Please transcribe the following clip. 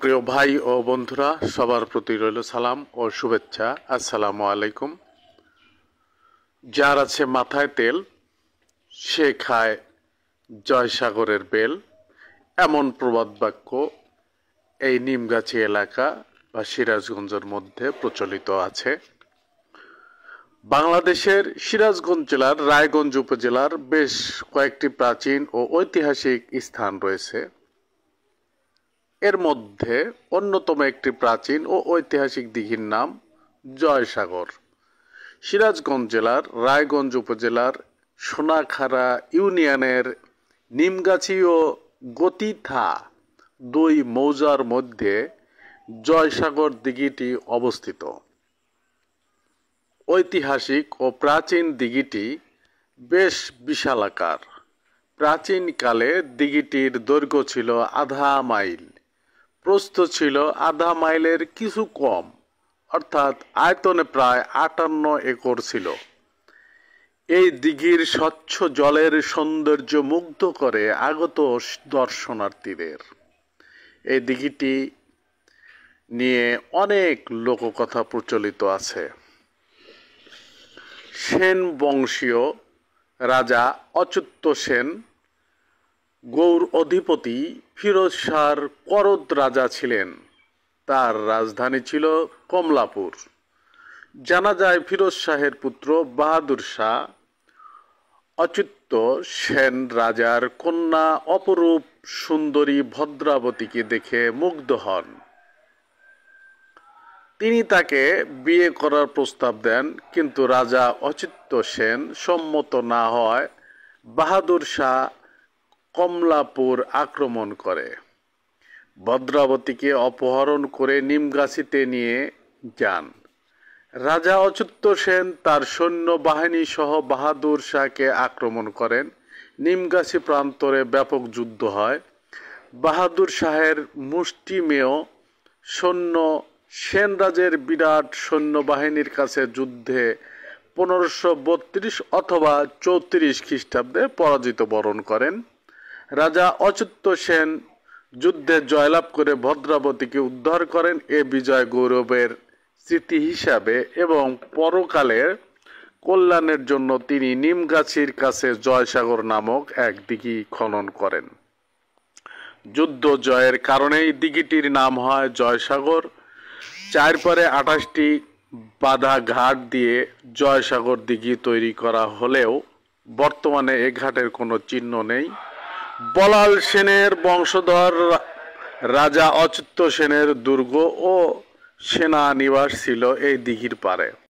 প্রিয় ভাই ও বন্ধুরা, সবার প্রতি রইল সালাম ও শুভেচ্ছা। আসসালামু আলাইকুম। যার আছে মাথায় তেল সে খায় জয়সাগরের বেল, এমন প্রবাদ বাক্য এই নিমগাছি এলাকা বা সিরাজগঞ্জের মধ্যে প্রচলিত আছে। বাংলাদেশের সিরাজগঞ্জ জেলার রায়গঞ্জ উপজেলার বেশ কয়েকটি প্রাচীন ও ঐতিহাসিক স্থান রয়েছে। এর মধ্যে অন্যতম একটি প্রাচীন ও ঐতিহাসিক দিঘির নাম জয়সাগর। সিরাজগঞ্জ জেলার রায়গঞ্জ উপজেলার সোনাখাড়া ইউনিয়নের নিমগাছি ও গতিথা দুই মৌজার মধ্যে জয়সাগর দিঘিটি অবস্থিত। ঐতিহাসিক ও প্রাচীন দিঘিটি বেশ বিশালাকার। প্রাচীনকালে দিঘিটির দৈর্ঘ্য ছিল আধা মাইল, প্রস্থ ছিল আধা মাইলের কিছু কম, অর্থাৎ আয়তনে প্রায় 58 একর ছিল। এই দিঘির স্বচ্ছ জলের সৌন্দর্য মুগ্ধ করে আগত দর্শনার্থীদের। এই দিঘিটি নিয়ে অনেক লোককথা প্রচলিত আছে। সেন বংশীয় রাজা অচ্যুত সেন গৌড় অধিপতি ফিরোজ শাহর করদ রাজা ছিলেন। তার রাজধানী ছিল কমলাপুর। জানা যায় ফিরোজ শাহের পুত্র বাহাদুর শাহ অচ্যুত সেন রাজার কন্যা অপরূপ সুন্দরী ভদ্রাবতীকে দেখে মুগ্ধ হন। তিনি তাকে বিয়ে করার প্রস্তাব দেন, কিন্তু রাজা অচ্যুত সেন সম্মত না হওয়ায় বাহাদুর শাহ কমলাপুর আক্রমণ করে ভদ্রাবতীকে অপহরণ করে নিমগাছিতে নিয়ে যান। রাজা অচ্যুত সেন তার সৈন্য বাহিনী সহ বাহাদুর শাহকে আক্রমণ করেন। নিমগাছি প্রান্তরে ব্যাপক যুদ্ধ হয়। বাহাদুর শাহের মুষ্টিমেয় সৈন্য সেনরাজের বিরাট সৈন্যবাহিনীর কাছে যুদ্ধে 1532 অথবা 34 খ্রিস্টাব্দে পরাজিত বরণ করেন। রাজা অচ্যুত সেন যুদ্ধে জয়লাভ করে ভদ্রাবতীকে উদ্ধার করেন। এ বিজয় গৌরবের স্মৃতি হিসাবে এবং পরকালের কল্যাণের জন্য তিনি নিমগাছির কাছে জয়সাগর নামক এক দিঘি খনন করেন। যুদ্ধ জয়ের কারণেই দিঘিটির নাম হয় জয়সাগর। চারপারে 28টি বাঁধা ঘাট দিয়ে জয়সাগর দিঘি তৈরি করা হলেও বর্তমানে এ ঘাটের কোনো চিহ্ন নেই। বলাল সেনের বংশধর রাজা অচ্যুত সেনের দুর্গ ও সেনানিবাস ছিল এই দিঘির পাড়ে।